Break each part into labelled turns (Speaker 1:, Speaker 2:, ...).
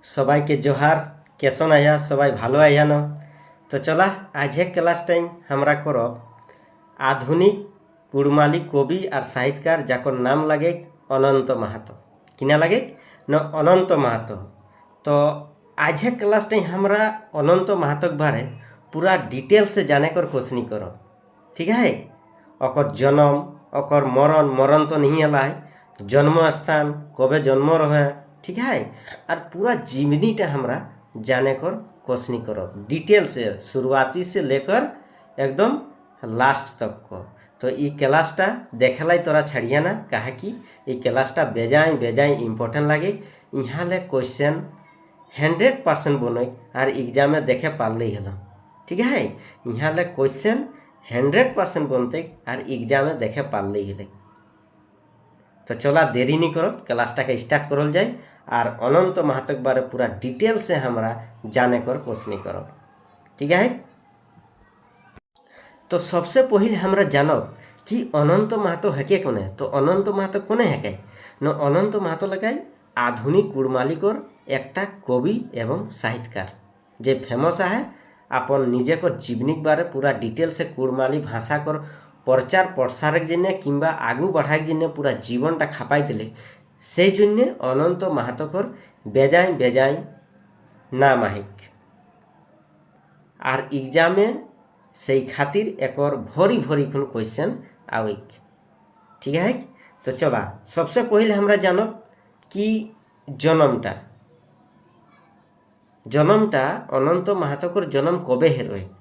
Speaker 1: সবাইকে জোহার। কেসন আয়া সবাই ভালো আয়া ন? তো চলা আজকে ক্লাসটাই আমরা করব আধুনিক কুড়মালি কবি আর সাহিত্যকার যাকর নাম লাগে অনন্ত মাহাতো। কিনা লাগে ন অনন্ত মাহাতো। তো আজকে ক্লাসটাই আমরা অনন্ত মাহাতোক বারে पूरा डिटेल से जाने कर कोशिश करो। ठीक है? ओकर जन्म ओकर मरण मरण तो नहीं हला है, जन्म स्थान कबे जन्म रहे, ठीक है, और पूरा जीवनीटा हमरा जाने कर कोशिश करो डिटेल से, शुरुआती से लेकर एकदम लास्ट तक को। तो ये क्लासटा देखेलाई तोरा छड़िया ना, कहा कि ये क्लासटा बेजाई इम्पोर्टेंट लगे। यहाँ ले क्वेश्चन 100% बनो और एग्जाम में देखे पाल हल। ठीक है, यहाँ ले क्वेश्चन 100% बनते और एग्जाम में देखे पाल हले। तो चला देरी नहीं करो, क्लासटा के स्टार्ट करल जाए और अनंत माहातो के बारे पूरा डिटेल से हमरा जाने कर कोशिश करो। ठीक है, तो सबसे पहले हमरा जानब कि अनंत माहातो हेके कोने। तो अनंत माहातो कोने हेके न अनंत माहातो लगाई आधुनिक कुड़मालिकर एकटा कवि एवं साहित्यकार जे फेमस है अपन निजे को जीवनिक बारे पूरा डिटेल से कुड़माली भाषा कर प्रचार प्रसारक जिन्हें किंबा आगू बढ़ाक जिन्हें पूरा जीवनटा खापाई दिले से जन्य अनंत माहातोकर बेजाई नाम आहिक और एग्जामे से खातिर एक भरी खुन क्वेश्चन आविक। ठीक है, तो चला सबसे पहले हमरा जानब कि जन्मटा अनंत माहातोकर जन्म कबे हेरोहिक।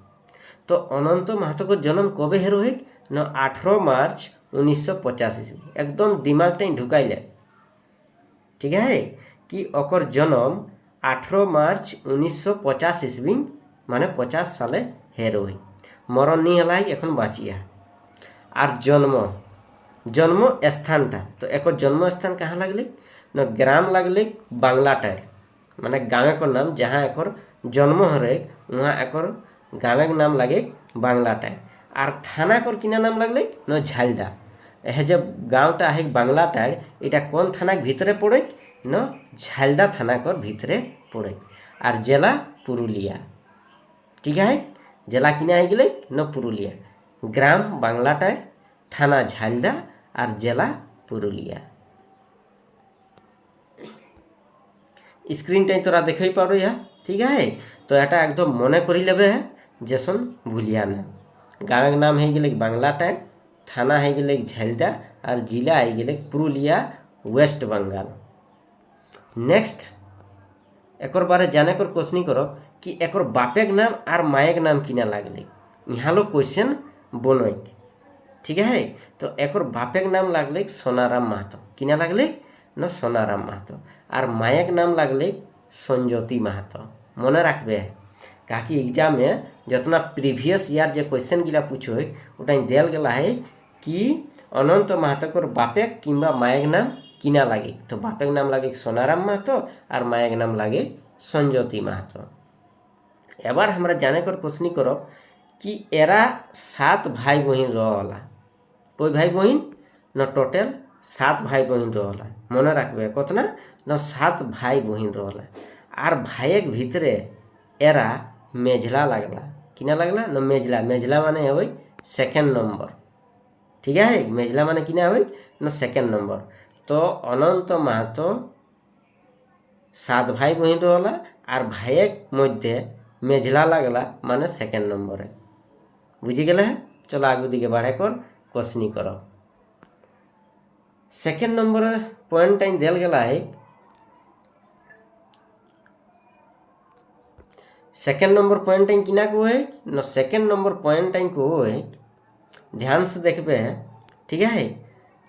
Speaker 1: तो अनंत माहातोकर जन्म कबे हेरोहिक न 18 मार्च 1950 ईस्वी। एकदम दिमाग टाइम ढुकाई ले। ठीक है, कि ओकर जन्म 18 मार्च 1950 ईस्वी माने 50 साले हेरोहिक। मरण नहीं हला एखन बाचिया। और जन्म स्थानटा तो एक जन्म स्थान कहाँ लगले न ग्राम लगले बांग्लाटार माने गाँव को नाम जहाँ एक जन्म हरे वहाँ एक गाँव के नाम लगे बांग्लाटार। और थाना कर किना नाम लगले न झालदा। यह जब गाँवटा है बांग्लाटार इटा कौन थाना भीतरे पड़े न झालदा थाना कर भीतरे पड़े। और जिला पुरुलिया। ठीक है, जिला किना है गले न पुरुलिया, ग्राम बांग्लाटार, थाना झालदा और जिला पुरुलिया। स्क्रीन टाइम तोरा देख पारो या। ठीक है, तो यहाँ एकदम मने करी लेबे है जैसन भूलिया ना। गाँव नाम है गले बांग्लाटार, थाना है गले झालदा और जिला है गले पुरुलिया वेस्ट बंगाल। नेक्स्ट एक बारे जाने कर क्वेश्चन करो कि एक बापेक नाम और मायक नाम किना लागले। यहाँ लो क्वेश्चन बनोक। ठीक है, तो एक बापेक नाम लागले सोनाराम माहातो। किना लागले न सोनाराम माहातो। और मायक नाम लागले संज्योति माहातो। मने रखबे काकि एग्जाम में जितना प्रीवियस ईयर जो क्वेश्चन गिला पूछो उटा दिल गला है कि अनंत माहातो बापेक किंबा मायक नाम किना लगे। तो बापेक नाम लगे सोनाराम माहातो और मायक नाम लगे संज्योति माहातो। एबार हमरा जाने कर क्वेश्चन करो कि एरा 7 भाई बहन रहा। कोई भाई बहन न टोटल 7 भाई बहन रहा। मने रखबे कतना न 7 भाई बहन रहा। और भाईक भीतरे एरा मेझला लगला। किना लगला न मेझला। मेझला माने है सेकेंड नंबर। ठीक है, मेझला माने किना है न सेकेंड नंबर। तो अनंत माहातो 7 भाई बहन रहा और भाईक मध्य मेझला लगला माने सेकेंड नंबर है। बुझी गए है। चलो आगू दिखे बढ़े कर क्वेश्चन करो। सेकेंड नंबर पॉइंट टाइम दिल गला है। सेकेंड नंबर पॉइंट टाइम किना को है न सेकेंड नंबर पॉइंट टाइम को है ध्यान से देखबे है। ठीक है,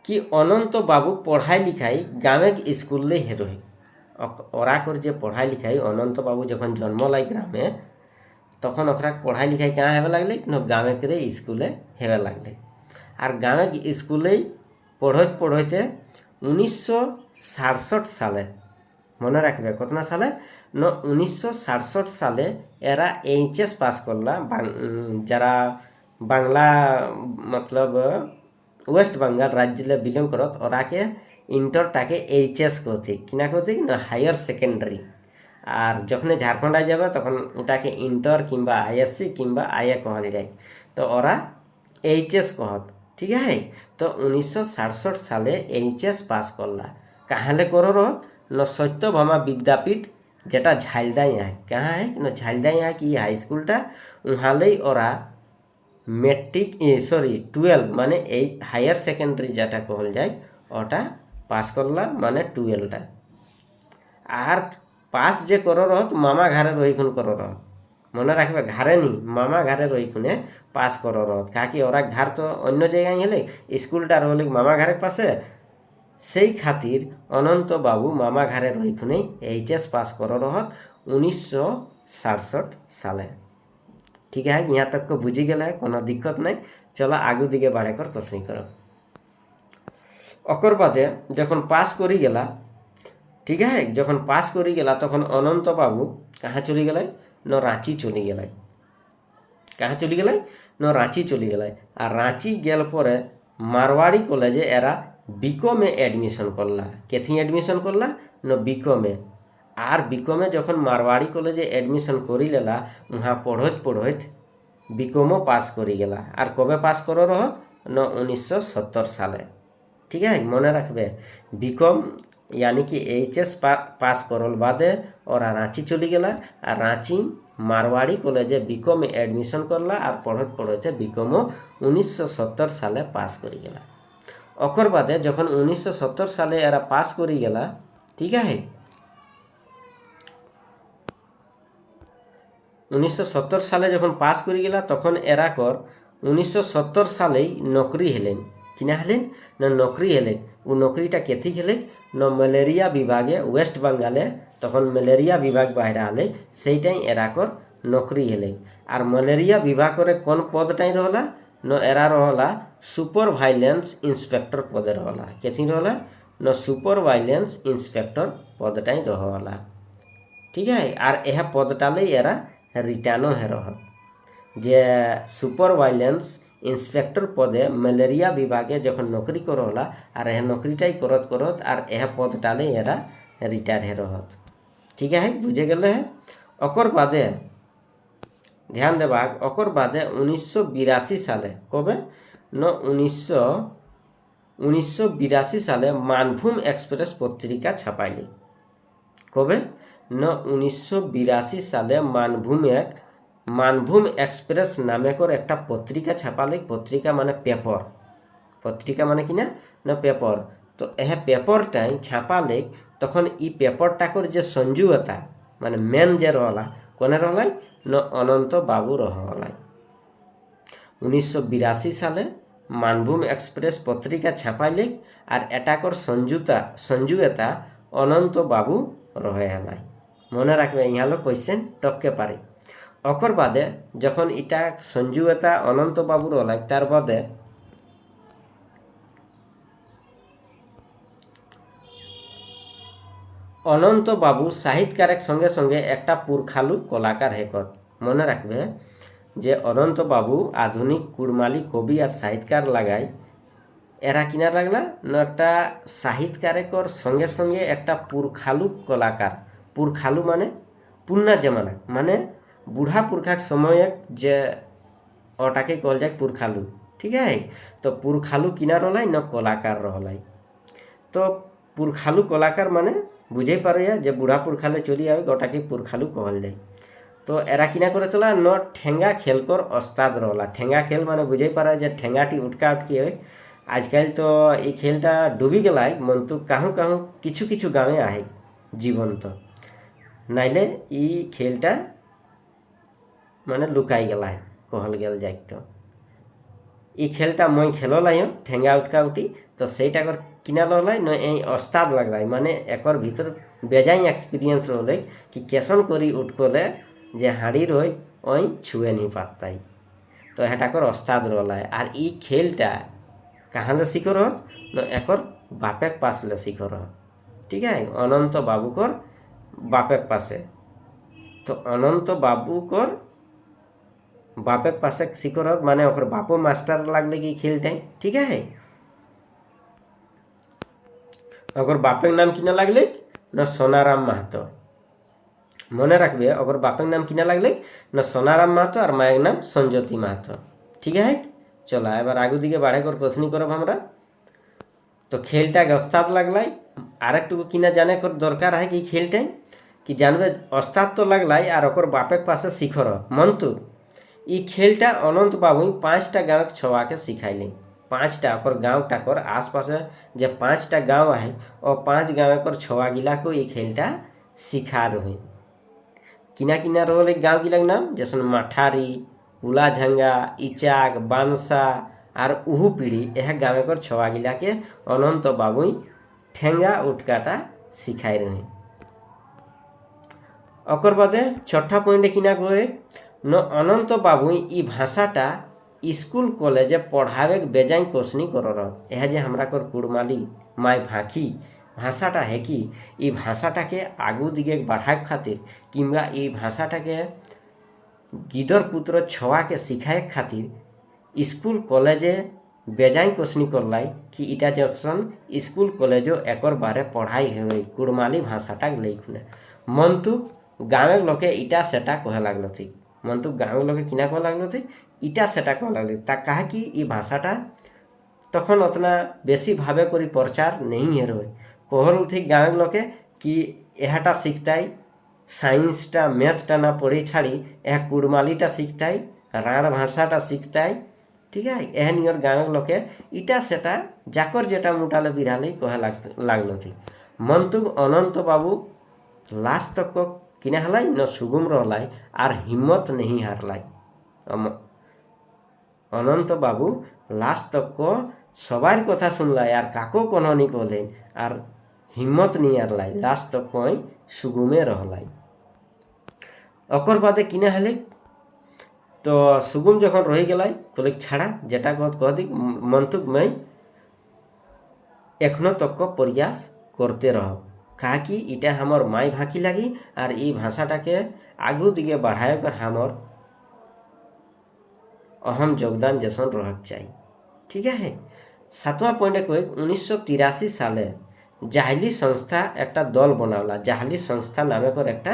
Speaker 1: कि अनंत बाबू पढ़ाई लिखाई गाँव के स्कूल हेरो है। ओरा कर जे पढ़ाई लिखाई अनंत बाबू जखन जन्म लाई ग्रामे तखन ओकरा पढ़ाई लिखाई कहाँ हेबे लगले न गाँव के स्कूले हेबे लगले। और गाँव के स्कूले पढ़ते 1967 साले। मने रखबे कतना साले न 1967 साले एरा HS पास करला। जरा बांग्ला मतलब वेस्ट बंगाल राज्य ले बिलोंग करत और आके इंटर टाके HS को थी किना को थी न हायर सेकेंडरी। আর যখন ঝাড়খণ্ডে যাবে তখন ওটাকে ইন্টার কিংবা আইএসসি কিংবা আইএ কহল যায়। তো ওরা এইচএস কহত, ঠিক আছে। তো 1967 সালে এইচএস পাস করলা। কাহালে করো রহত ন সত্যভামা বিদ্যাপীঠ, যেটা ঝালদাই আয়। কাহা है न ঝালদাই আয় কি হাই স্কুলটা, উহালেই ওরা মেট্রিক সরি 12 মানে এই হায়ার সেকেন্ডারি যেটা কহল যায় ওটা পাস করলা, মানে 12টা। আর পাস যে করো রহত মামা ঘরে রইখুন করো রহত, মনে রাখবে ঘরে নি মামা ঘরে রইখুনে পাস করো রহত। কাকি ওরা ঘর তো অন্য জায়গায় হলে, স্কুলটা রহলে মামা ঘরের পাশে, সেই খাতির অনন্ত বাবু মামা ঘরে রইখুনে এইচএস পাস করো রহত 1967 সালে। ठीक है, यहाँ तक को बुझी गया है, कोनो दिक्कत नहीं। चलो आगू दिखे बढ़े कर प्रश्न करो। ओकर बादे जखन पास करी गेला, ठीक है, जखन पास करी गेला तखन अनंत बाबू कहाँ चली गए न रांची चली गए। कहाँ चली गए न रांची चली गए। और रांची गेल परे मारवाड़ी कॉलेजे एरा बीकॉमे एडमिशन करला। केथी एडमिशन करला न बीकॉमे। আর বিকমে যখন মারওয়াড়ি কলেজে এডমিশন করি লেলা, উহা পড়ত পড়ত বিকমও পাস করি গেলা। আর কবে পাস করো রহত ন 1970 সালে। ঠিক আছে, মনে রাখবে বিকম यानी कि এইচএস পাস করল বাদে ওরা রাঁচি চলে গেলা। আর রাঁচি মারওয়াড়ি কলেজে বিকমে এডমিশন করলা। আর পড়ত পড়তে বিকমও 1970 সালে পাস করি গেলা। ওকর বাদে যখন 1970 সালে এরা পাস করি গেলা, ঠিক আছে, 1970 সালে যখন পাস করে গেলা তখন এরা কর 1970 সালেই নকরি হেলেন। কিনা হেলেন না নকরি হেলেক। ও নকরিটা কেথি হেলেক ন ম্যালেরিয়া বিভাগে, ওয়েস্ট বেঙ্গলে তখন ম্যালেরিয়া বিভাগ বাইরে হলে, সেইটাই এরা কর নকরি হেলেক। আর ম্যালেরিয়া বিভাগরে কোন পদটাই রহলা ন এরা রহলা সুপারভাইলেন্স ইন্সপেক্টর পদে রহলা। কেথি রহলা ন সুপারভাইলেন্স ইন্সপেক্টর পদটাই রহলা। ठीक है, और यह पदटाले एरा रिटर्नो है रहत जे सुपरवाइलेंस इंस्पेक्टर पदे मलेरिया विभागे जखन नौकरी करोला। और यह नौकरीटाई करत करत और यह पदटाले एरा रिटायर है रहत। ठीक है, बुझे गए है। ओकर बादे ध्यान देबाक, ओकर बादे 1982 साले कबे न 1982 साले मानभूम एक्सप्रेस पत्रिका छापाइली। कबे न 1982 साले मानभूम एक्सप्रेस नामे कर एक पत्रिका छापाले। पत्रिका माने पेपर, पत्रिका माने कि न पेपर। तो यह पेपरटाई छापाले तखन इ पेपरटाकर जे संजुता माने मेन जे रहला कोने रहला न अनंत बाबू रहला। 1982 साले मानभूम एक्सप्रेस पत्रिका छापाइले और एटाकर संजुता अनंत बाबू रहे। মনে রাখবে ইহালো কোয়েশ্চেন টপকে পারে। অকর বাদে যখন এটা সঞ্জুতা অনন্ত বাবুর হলাই, তার বাদে অনন্ত বাবু সাহিত্যকারের সঙ্গে সঙ্গে একটা পুরখালু কলাকার হেকত। মনে রাখবে যে অনন্ত বাবু আধুনিক কুড়মালি কবি আর সাহিত্যকার লাগায়, এরা কিনা লাগলা না একটা সাহিত্যকারের সঙ্গে সঙ্গে একটা পুরখালু কলাকার। পুরখালু মানে পুন্না জমানা, মানে বুढ़ा पुरखा समय जे ओटाके कहल जाए पुरखालू। ठीक है, तो पुरखालू किना रहलाई न कलाकार रहलाई। तो पुरखालू कलाकार माने बुझे पारे जे बुढ़ा पुरखाले चली आवे ओटाके पुरखालू कहल जाए। तो एरा किना करे चला न ठेंगा खेल कर ओस्ताद रहला। ठेंगा खेल माने बुझे पारे जे ठेंगाटी उठका उठकी है। आजकल तो ये खेलटा डूबी गला मंतु काहू काहू किछु किछु गाँवे आहे जीवंत, नाइले इ खेलटा माने लुकाई गला है कहल गेल जाए। तो इ खेलटा मैं खेललाई ठेंगा उठका उठी। तो सेटा कर किना ललाई न ए ओस्ताद लगलाई, माने एकर भीतर बेजाई एक्सपीरियंस रहले कि केसन करी उठकोले जे हाड़ी रही ओई छुए नहीं पाताई। तो हेटा कर ओस्ताद रहलाई। और इ खेलटा कहाँ ले सीखो रहत न एकर बापेक पास ले सीखो रहत। ठीक है, अनंत बाबू कर बापेक पासे। तो अनंत बाबू कर बापेक पासे सीखो रहत माने ओकर बापो मास्टर लागले कि खेलटाई। ठीक है, ओकर बापेक नाम किना लागले न सोनाराम महतो। মনে রাখবে ওর বাপের নাম কিনা লাগলে না সোনারাম মাহাতো আর মায়ের নাম সঞ্জতি মাহাতো। ঠিক আছে, চলো এবার আগু দিকে বাড়ে কর কোশনি করব আমরা। তো খেলটাকে ওস্তাদ লাগলাই আর একটু কিনা জানে কর দরকার হয় কি খেলটাই কি জানবে ওস্তাদ তো লাগলাই আর ওর বাপের পাশে শিখর মন্তু ই খেলটা অনন্ত বাবুই 5টা গাঁव ছওয়াকে শিখাইলেন। 5টা ওর গাঁवটাকর आसपास যে 5টা गाँव है ও 5 गाँव कर छवा गिला को ये खेलटा सिखा रहे। किना किना रोल एक गाँव गिला नाम जैसे माठारी, उलाझंगा, इचाक, बांसा और उहू पीढ़ी यह गाँव कर छवा गिला के अनंत बाबुई ठेंगा उठकाटा सिखाई रहे। ओकर बादे छठा पॉइंट किना कहे न अनंत बाबुई इ भाषाटा स्कूल कॉलेजे पढ़ावे बेजाई कोसनी कर यह जे हमरा कर कुड़माली माय भाखी भाषाटा है कि इ भाषाटाके आगू दिगे बढ़ाए खातिर किंबा इ भाषाटाके गिदर पुत्र छवा के सिखाए खातिर स्कूल कॉलेजे बेजाई कोसनी करलाई कि इटा जक्सन स्कूल कॉलेजो एकर बारे पढ़ाई हुई कुड़माली भाषाटा लेखुने मंतु गाँव लोके इटा सेटा कहे लागल थी। मंतु गाँव लोके किना कहे लागल थी इटा सेटा कहे लागल ता कहा कि इ भाषाटा तखन उतना बेसी भावे करी प्रचार नहीं है रहे कहल थी गाँव लोके कि यहटा शिखताई साइंसटा मैथटा ना पढ़ी छाड़ी यह कुड़मालीटा शिखताई राण भाषाटा शिखताई। ठीक है, यह नियर गाँव लोके इटा सेटा जाकर जेटा मुटाले बिराले कहे लागल थी। मंतु अनंत बाबू लास्ट तक को किने हलाई न सुगम रहलाई और हिम्मत नहीं हारलाई। अनंत बाबू लास्ट तक को सबार कथा सुनलाई और काको कहानी कहलें और हिम्मत नहीं हारलाई लास्ट तक कोई सुगमे रहलाई। ओकर बादे किने हले तो सुगम जखन रही गलाई कहले छाड़ा जेटा कह दी मंतुक में एखनो तक को प्रयास करते रहो कहा कि इटा हमर माई भाखी लगी और ये भाषाटाके आगू दिगे बढ़ाए कर हमर अहम योगदान जैसन रहक चाहिए। ठीक है, 7वां पॉइंट को 1983 साले जाहली संस्था एक दल बनावला जाहली संस्था नामे कर एक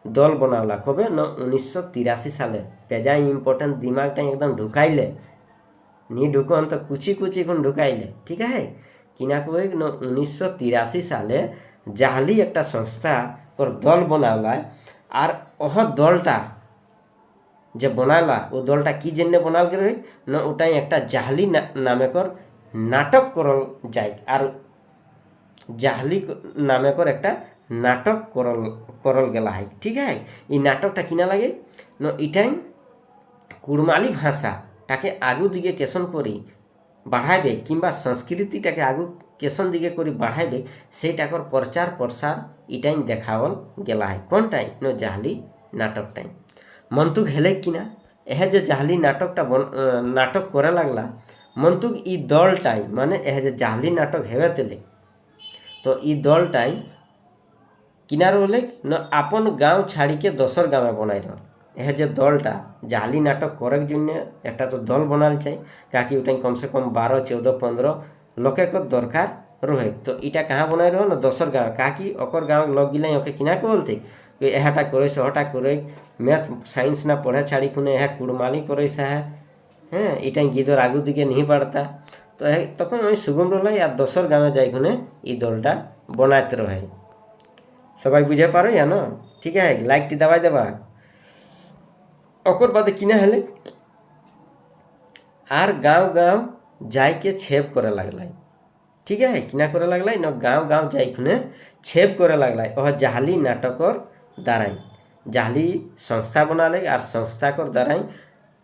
Speaker 1: दल बनावला कबे न 1983 साले बेजाई इम्पोर्टेंट दिमाग एकदम ढुकाइले नी ढुकन तो कुची कुची खुन ढुकाइले। ठीक है, किना को न 1983 साले जाहली एक संस्था कर दल बनावला और वह दलटा जब बनाला वो दलटा की जन्य बनाल के रही न उठाई एक जाहली नामे कर नाटक करल जाए और जाहली नामे कर एक नाटक करल गेला है। ठीक है, ये नाटकटा किना लगे न इटाई कुड़माली भाषाटाके आगू दिगे केसन करी बढ़ाइबे किंबा संस्कृतिटाके आगू केसन दिगे करी बढ़ाइबे सेटाकर प्रचार प्रसार इटाई देखावल गेला है। कौन टाइम न जाहली नाटक टाइम मंतुक हेले किना यह जो जाहली नाटकटा नाटक करे लागला मंतुक इ दल टाइम माने यह जो जाहली नाटक हेवे तेले तो इ दल टाइम किना रोले न अपन गाँव छाड़ी के दोसर गाँव बनाई रह यह जो दलटा जाहली नाटक करे जन्य एक तो दल बनाल चाहिए काकि उठाई कम से कम 12, 14, 15 लोके को दरकार रहे तो इटा कहाँ बनाई रहो न दोसर गाँव काकि ओकर गाँव लग गिला ओके किना कहलते यहटा करे सहटा करे मैथ साइंस ना पढ़े छाड़ी खुने यह कुड़माली करे है इटा गिदर आगू दिके नहीं पड़ता तो तक मैं सुगम रहा यार दोसर गाँव जाए खुने इ दलटा बनाते रहे सबाई बुझे पारो या न। ठीक है, लाइकटी दबाई देवा ओकर बाद किना हेले आर गाँव गाँव जाए के छेप करे लगल। ठीक है, किना करे लगल न गाँव गाँव जाए खुने छेप करे लगल वह जाहली नाटकर द्वाराई जाहली संस्था बना ले और संस्था कर द्वाराई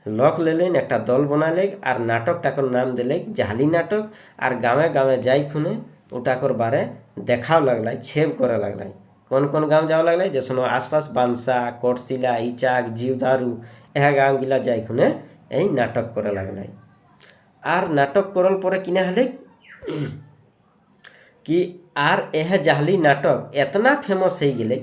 Speaker 1: लक ले लेन एक दल बना ले और नाटक टाकर नाम दिले जाहली नाटक और गाँवे गाँवे जाए खुने उटाकर बारे देखाव लगल छेप करे लगल। कौन कौन गाँव जाओ लगल जैसे आसपास बांसा कोटशिला इचाक जीवदारू यह गाँव गिला जाए खुने यही नाटक करे लगल और नाटक करल पर किना हले कि आर यह जाहली नाटक इतना फेमस हो गए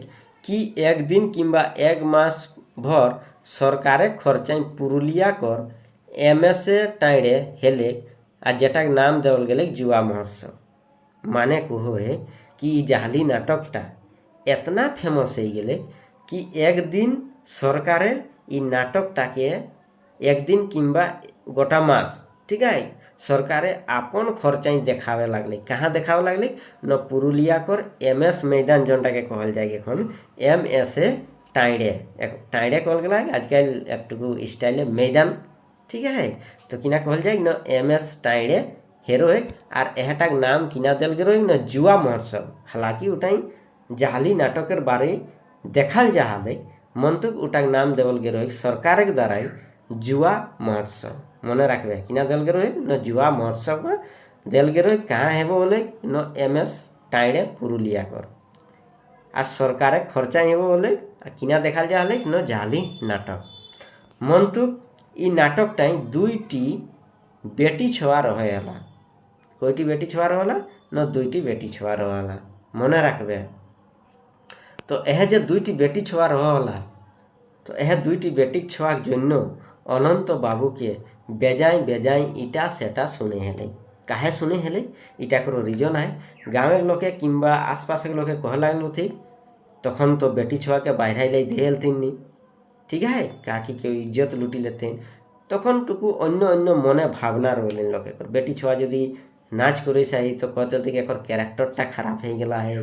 Speaker 1: कि एक दिन किंबा एक मास भर सरकारे खर्चाई पुरुलिया कर एमएसए टाइडे हेले आ जेटाक नाम देवल गए जुआ महोत्सव माने को है कि जाहली नाटकटा इतना फेमस हो गए কি একদিন সরকারে এই নাটকটাকে একদিন কিংবা গোটা মাস, ঠিক আছে, সরকারে আপন খরচাই দেখাবে লাগলে। কাহা দেখাবে লাগলে? না পুরুলিয়াকর MS ময়দান যেটাকে কহল যায় এখন, MS টাইড়ে, টাইড়ে কহল গেল আজকাল একটুকু স্টাইলে ময়দান, ঠিক আছে। তো কিনা কহল যায় না MS টাইড়ে হেরোইক, আর এটাক নাম কিনা দেল গেল না जुआ महोत्सव। हालांकि उठाई जाली नाटकेर बारे देखाल जाहाले मंतुक उटाक नाम देवल गेरो सरकार द्वारा जुआ महोत्सव मने रखबे किना देल गेरो न जुआ महोत्सव देल गेरो कहाँ हेबो बोले न MS टाइड़े पुरुलिया कर আর সরকারে খরচা হেবো বলে কিনা দেখাল যাহালে ন জালি নাটক মন্তুক ই নাটকটাই দুইটি বেটি ছোয়া রহেলা। কয়টি বেটি ছোয়া রহলা? না দুইটি বেটি ছোয়া রহলা, মনে রাখবে। তো এহে যে দুইটি বেটি ছোয়া রহলা, তো এহে দুইটি বেটি ছোয়ার জন্য অনন্ত বাবুকে বেজাই বেজাই ইটা সেটা শুনে হেলে। কাহে শুনে হেলে? ইটা কোনো রিজন হয়। গাঁवेর লোকে কিংবা আশপাশের লোকে কহ লাগলো ঠিক তখন তো বেটি ছোয়াকে বাইরাইলাই দিয়ে হেলতিননি, ঠিক আছে, কাকি কেউ ইজ্জত লুটি লেতেন। তখন টুকু অন্য অন্য মনে ভাবনা রইলেন লোকে, বেটি ছোয়া যদি নাচ করে চাই তো কত থেকে একর ক্যারেক্টারটা খারাপ হয়ে গেলা হে,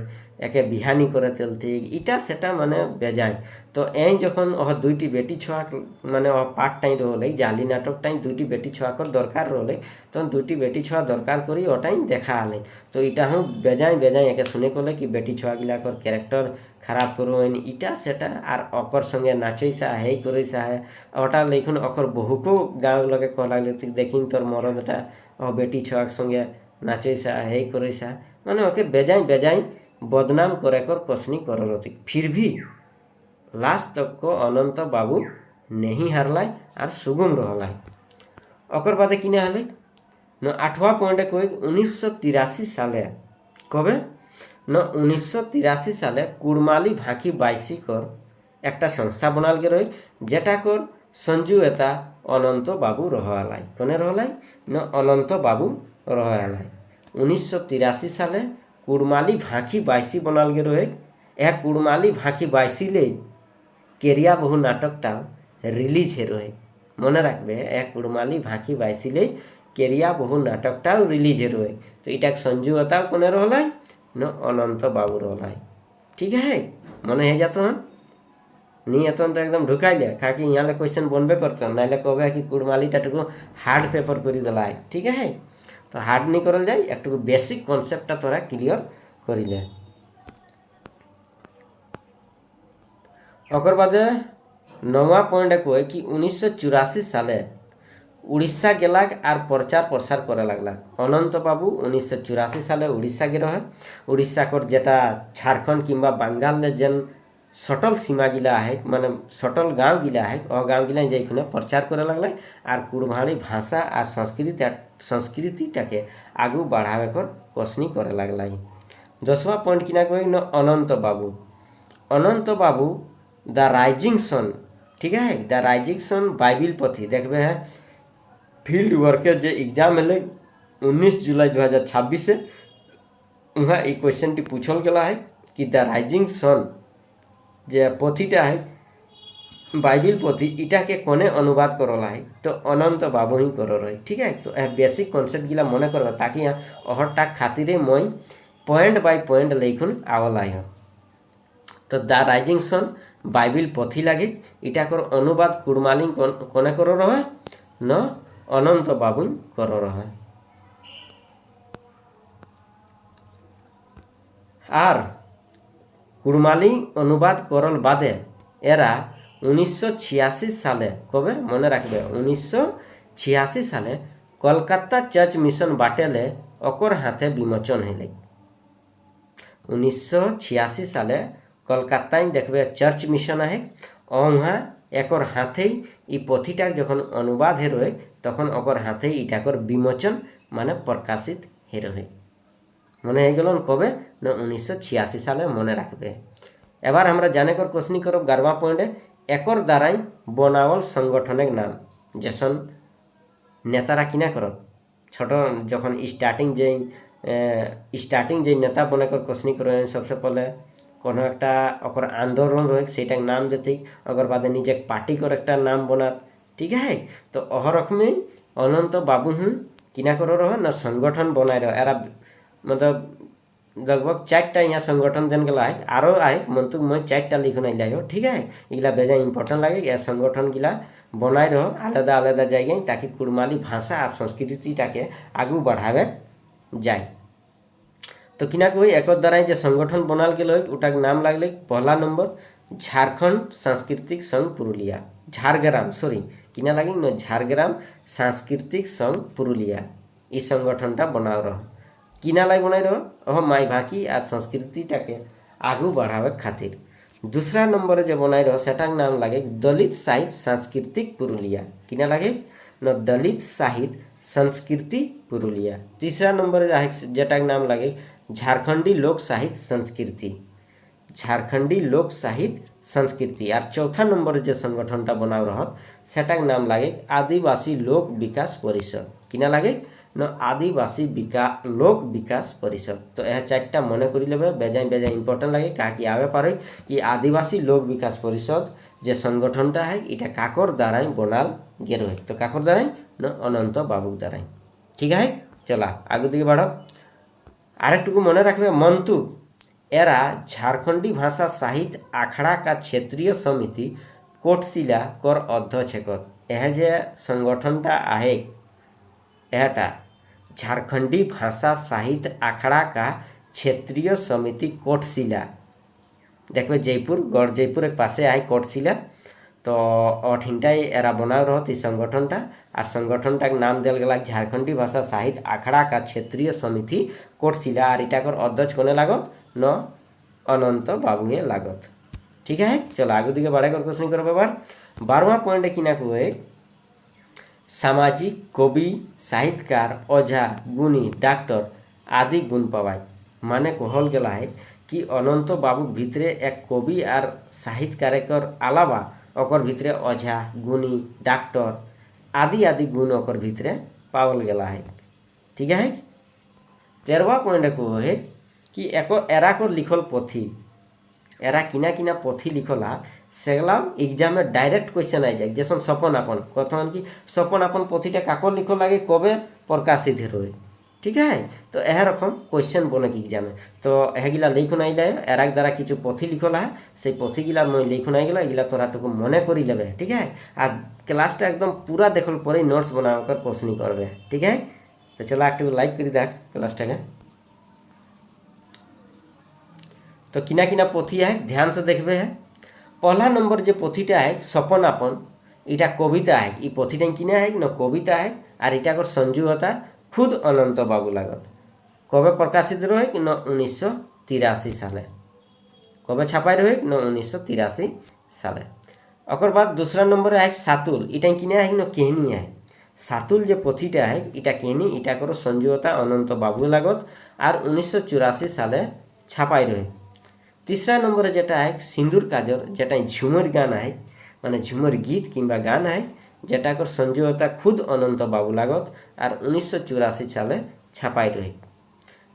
Speaker 1: একে বিহানি করে তেলতে ইটা সেটা মানে বেজায়। তো এই যখন দুইটি বেটি ছোয়া মানে পার্টটাই রহলে জালি নাটকটাই দুইটি বেটি ছোয়াকর দরকার রহলে তখন দুইটি বেটি ছোয়া দরকার করি ওটাই দেখা আলে। তো ইটা হুঁ বেজায় বেজায় একে শুনে করলে কি বেটি ছোয়া গিলাকর ক্যারেক্টার খারাপ করুন ইটা সেটা আর অকর সঙ্গে নাচইসা হেই করিসা হে ওটা লেখুন অকর বহুকেও গাঁव লোকে কহ লাগলে দেখিন তোর মরদটা বেটি ছোয়ার সঙ্গে নাচইসা হেই করিসা, মানে ওকে বেজাই বেজাই बदनाम करे कर कसनी कर रही। फिर भी लास्ट तक को अनंत बाबू नहीं हारलाई और सुगम रहलाई। ओकर बादे किने हले न 8वां पॉइंट कोई 1983 साले कबे न 1983 साले कुड़माली भाकी बाईसी कर एक संस्था बनाल गे रही जेटा कर संजुएता अनंत बाबू रहलाई। कोने रहलाई? न अनंत बाबू रहलाई। 1983 साले कुड़माली भाकी बाईसी बनाल गे रहे। यह कुड़माली भाकी बाईसी ले केरिया बहु नाटकटा रिलीज हे रहे, मने रखबे। एक कुड़माली भाकी बाईसी ले केरिया बहु नाटकटा रिलीज हे रहे। तो इटा संजू होता कोने रहलाई न अनंत बाबू रहलाई, ठीक है, मने हे जातो हन नहीं एतन तो एकदम ढुकाई लिया खाकि यहाँ क्वेश्चन बनबे करते ना कहे कि कुड़मालीटा टुकु हार्ड पेपर कर दिला, ठीक है। तो हार्ड नहीं करल जाए एक बेसिक कन्सेप्टटा तोरा क्लियर करिले। ओकर बादे 9वां पॉइंट कोई कि 1984 साले उड़ीसा गेलाक आर प्रचार प्रसार करे लगला। अनंत बाबू 1984 साले उड़ीसा गे रहे। उड़ीसा कर जेटा झारखंड किंबा बंगाल ले जेन सटल सीमा गिला है माने सटल गाँव गिला है गाँव गिला जाइखुने प्रचार करे लगला और कुड़माली भाषा और संस्कृतिटाके आगू बढ़ावे कर कसनी करे लगला। 10वां पॉइंट किना कोई न अनंत बाबू। अनंत बाबू द राइजिंग सन, ठीक है, द राइजिंग सन बाइबिल पथी देखबे है फील्ड वर्कर जे एग्जाम है 19 जुलाई 2026 से वहाँ एक क्वेश्चन टी पूछल गया है कि द राइजिंग सन जे पोथीटा है बाइबिल पोथी इटा के कोने अनुवाद करला है तो अनंत बाबू ही कर रही, ठीक है। तो यह बेसिक कॉन्सेप्ट गिला मन कर ताकि यहाँ अहरटा खातिर मैं पॉइंट बाय पॉइंट लेखुन आवला है। तो द राइजिंग सन बाइबिल पोथी लगे इटा कर अनुवाद कुड़माली कोने कर रहे न अनंत बाबू कर रहे। और कुड़माली अनुवाद करल बादे एरा 1986 साले कबे मने रखबे 1986 साले कलकाता चर्च मिशन बाटेले ओकर हाथे विमोचन हेले। 1986 साले कलकाता देखबे चर्च मिशन है और वहाँ एकर हाथे इ पोथीटा जखन अनुवाद हे रहे तखन ओकर हाथे इटाकर विमोचन माने प्रकाशित हे रहे। मने हे गलन कबे न 1986 साले मने रखबे। एबार हमरा जाने कर क्वेश्चन करब 11वां पॉइंट एकर द्वाराई बनावल संगठनेर नाम जेसन नेतारा किना करत छोट जखन स्टार्टिंग जे नेता बने कर क्वेश्चन करें सबसे पहले কোনো একটা অকর আন্দোলন রয়ে সেটার নাম দিতে, অগর বাদে নিজে পার্টি করে একটা নাম বনাত, ঠিক আছে। তো অহরকমই অনন্ত বাবু হুঁ কিনা করে রহ না সংগঠন বনাই রহ এরা মতলব लगभग 4টা यहाँ संगठन যেন গেলা আয় আরও আয় মন্তু মই 4টা লিখুন আইলাই ঠিক আছে। এগুলা বেজা ইম্পর্টেন্ট লাগে এ সংগঠন গিলা বনাই রহ আলাদা আলাদা জায়গায় তাকে কুড়মালি ভাষা আর সংস্কৃতিটাকে আগু बढ़ावे যায়। তো কিনা কই একর দ্বারাই যে সংগঠন বনাল গেল ওটার নাম লাগলে পহলা নম্বর ঝাড়খণ্ড সাংস্কৃতিক সংঘ পুরুলিয়া, ঝাড়গ্রাম সরি কিনা লাগে ঝাড়গ্রাম সাংস্কৃতিক সংঘ পুরুলিয়া। এই সংগঠনটা बनाव रह किना लाई बनाई रहो ओह माई भाकी और संस्कृतिटाके आगू बढ़ावे खातिर। दूसरा नंबर जो बनाई रहो सेटार नाम लगे दलित साहित्य सांस्कृतिक पुरुलिया, किना लगे न दलित साहित्य संस्कृति पुरुलिया। तीसरा नंबर जेटार नाम लगे झारखंडी लोक साहित्य संस्कृति, झारखंडी लोक साहित्य संस्कृति। और चौथा नंबर जो संगठनटा बनाव रह सेटार नाम लगे आदिवासी लोक विकास परिषद, किना लगे न आदिवासी लोक विकास परिषद। तो यह 4टा मन कर लेबे बेजाय बेजाय इम्पोर्टेंट लगे काकि आवे पारे कि आदिवासी लोक विकास परिषद जे संगठनटा है इटा काकर द्वाराई बनाल गेरो है। तो काकर द्वाराई न अनंत बाबू द्वाराई, ठीक है। चला आगु दिके बढ़ो। आरेकटुकु मने राखबे मंतु एरा झारखंडी भाषा साहित्य आखड़ा का क्षेत्रीय समिति कोटशिला कर अध्यक्ष हेकत। यह जे संगठनटा आहे एटा झारखंडी भाषा साहित्य आखड़ा का क्षेत्रीय समिति कोटशिला, देखबे जयपुर गढ़ जयपुर एक पासे आए कोटशिला। तो अठिनटाई एरा बनाव रहती संगठनटा और संगठनटा नाम दिल गला झारखंडी भाषा साहित्य आखड़ा का क्षेत्रीय समिति कोटशिला। और इटाकर अध्यक्ष कोने लागत न अनंत बाबुए लागत, ठीक है। चलो आगु दिके बढ़े कर क्वेश्चन करो बार 12वां पॉइंट किना को सामाजिक कवि साहित्यकार ओझा गुणी डॉक्टर आदि गुण पावाय। माने कहल गला है कि अनंत बाबू भितरे एक कवि और साहित्यकार अलावा ओकर भितरे ओझा गुणी डॉक्टर आदि आदि गुण ओकर भितरे पावल गला है, ठीक है। 13वां पॉइंट को है कि एको एरा को लिखल पोथी एरा किना किना पोथी लिखला सेगला एग्जाम में डायरेक्ट क्वेश्चन आ जाए जैसे सपन आपन कथन कि सपन आपन पोथीटा काकर लिखल लगे कबे प्रकाशित होए, ठीक है। तो यह रकम क्वेश्चन बने एग्जाम में। तो यहगिला लिखुन आइले एराक द्वारा किछु पोथी लिखला से पोथीगिला मैं लिखुन आइगला एगिला तोराटुकु मने करि लेबे, ठीक है। और क्लासटा एकदम पूरा देखल परे नोट्स बनाकर क्वेश्चन करबे, ठीक है। तो चला एक लाइक करि देख क्लासटाके। तो किना किना पोथी है ध्यान से देखबे है। पहला नंबर जो पोथीटा है सपन आपन इटा कविता है, ये पोथीटा किना है न कविता है और इटा कर संजुता खुद अनंत बाबू लागत। कबे प्रकाशित रहे कि न 1983 साले, कबे छापाई रहे न 1983 साले। ओकर बाद दूसरा नंबर है सातुल, इटा किना है न कहनी है। सातुल जो पोथीटा है इटा कहनी इटा कर संजुता अनंत बाबू लागत और 1984 साले छापाई रहे। तीसरा नंबर जेटा है सिंदूर काजर जेटा झुमर गाना है माने झुमर गीत किंबा गाना है जेटा कर संजयता खुद अनंत बाबू लागत और 1984 साले छापाई रहे।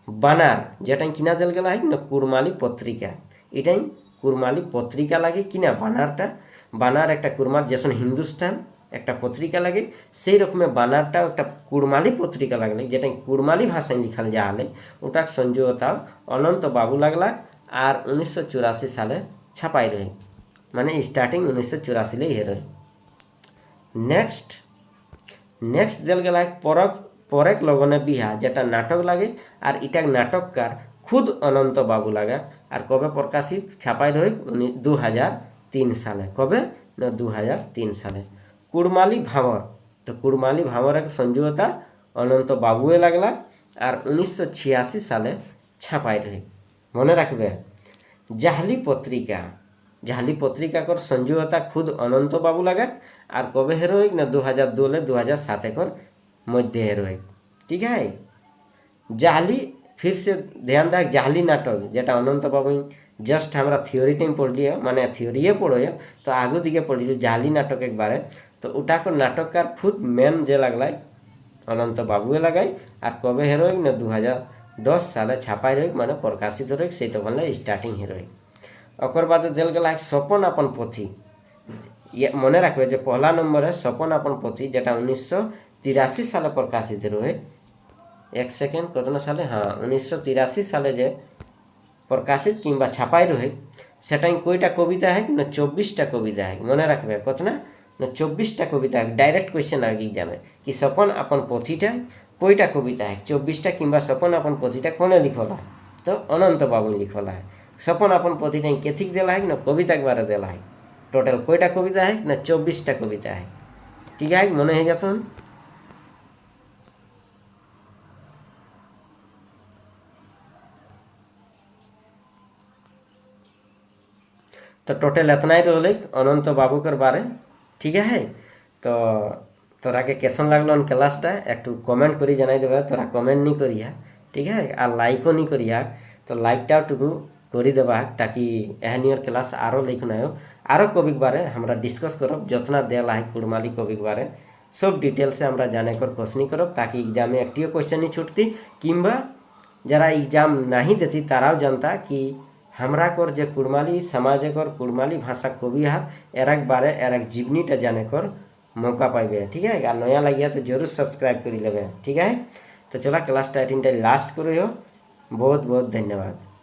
Speaker 1: बानार जेटा किना दिल गला है न कुरमाली पत्रिका, इटाई कुरमाली पत्रिका लागे किना बानारटा बानार एक कुरमाल जैसे हिंदुस्तान एक पत्रिका लगे से रकम बानारटा एक कुरमाली पत्रिका लगल जेटा कुरमाली भाषाएं लिखल जाए ओटा संजयता अनंत बाबू लगला और 1984 साले छापाई रहे माने स्टार्टिंग 1984 ले रहे। नेक्स्ट दिल गला परेक लगने बिहा जेटा नाटक लगे और इटा नाटककार खुद अनंत बाबू लगा और कबे प्रकाशित छापाई रहे 2003 साले, कबे न 2003 साले। कुड़माली भावर तो कुड़माली भावर एक संजुता अनंत बाबुए लगला और 1986 साले छापाई रहे। मने रखबे जाहली पत्रिका कर संजुता खुद अनंत बाबू लगा और कबे हेरोइक न 2002 ले 2007 कर मध्य हेरोइक, ठीक है। जाहली फिर से ध्यान देख जाहली नाटक जेटा अनंत बाबू जस्ट हमारा थियोरी टाइम पढ़ लिया माने थियोरी पढ़ो तो आगू दिखे पढ़ लीजिए जाहली नाटक एक बारे। तो उटा को नाटककार खुद मेन जे लगला अनंत बाबुए लगाई और कबे हेरोइक न 2010 साले छापाई रही माने प्रकाशित रही से तो बनला स्टार्टिंग हेरोइक। ओकर बाद दिल गला है सपन अपन पोथी। ये मने रखबे जो पहला नंबर है सपन अपन पोथी जेटा 1983 साले प्रकाशित रहे। एक सेकेंड कतना साले, हाँ 1983 साले जे प्रकाशित किंबा छापाई रहे सेटा कईटा कविता है ना 24टा कविता है। मने रखबे कतना ना 24टा कविता है। डायरेक्ट क्वेश्चन आगे एग्जामे कि सपन अपन पोथीटा कईटा कविता है 24टा किंबा सपन अपन पोथीटा कोने लिखला तो अनंत बाबू लिखला है। सपन अपन पोथीटा केथिक देला है ना कविता के बारे देला है। टोटल कईटा कविता है ना 24टा कविता है। ठीक है मने है जातन। तो टोटल इतना ही रोल अनंत बाबू कर बारे। ठीक है तो तोरा के कैसन लगल क्लासटा एक कमेंट करी जानाई देबे। तोरा कमेंट नहीं करिया ठीक है और लाइको नहीं करिया तो लाइकटा टुकु करी देबा ताकि एहन नियर क्लास आरो लेकिन आयो आरो कवि के बारे हमरा डिस्कस करब जतना देला है कुड़माली कवि के बारे सब डिटेल से हमरा जाने कर कोशिश करब ताकि एग्जाम में एकटियो क्वेश्चन नहीं छूटती किंबा जरा एग्जाम नहीं देती ताराव जनता कि हमरा कर जे कुड़माली समाज कर कुड़माली भाषा कवि हाथ एरक बारे एरक जीवनीटा जाने कर मौका पाइबे। ठीक है और नया लगिया तो जरूर सब्सक्राइब कर लेबे। ठीक है तो चला क्लास 18 लास्ट करो। बहुत बहुत धन्यवाद।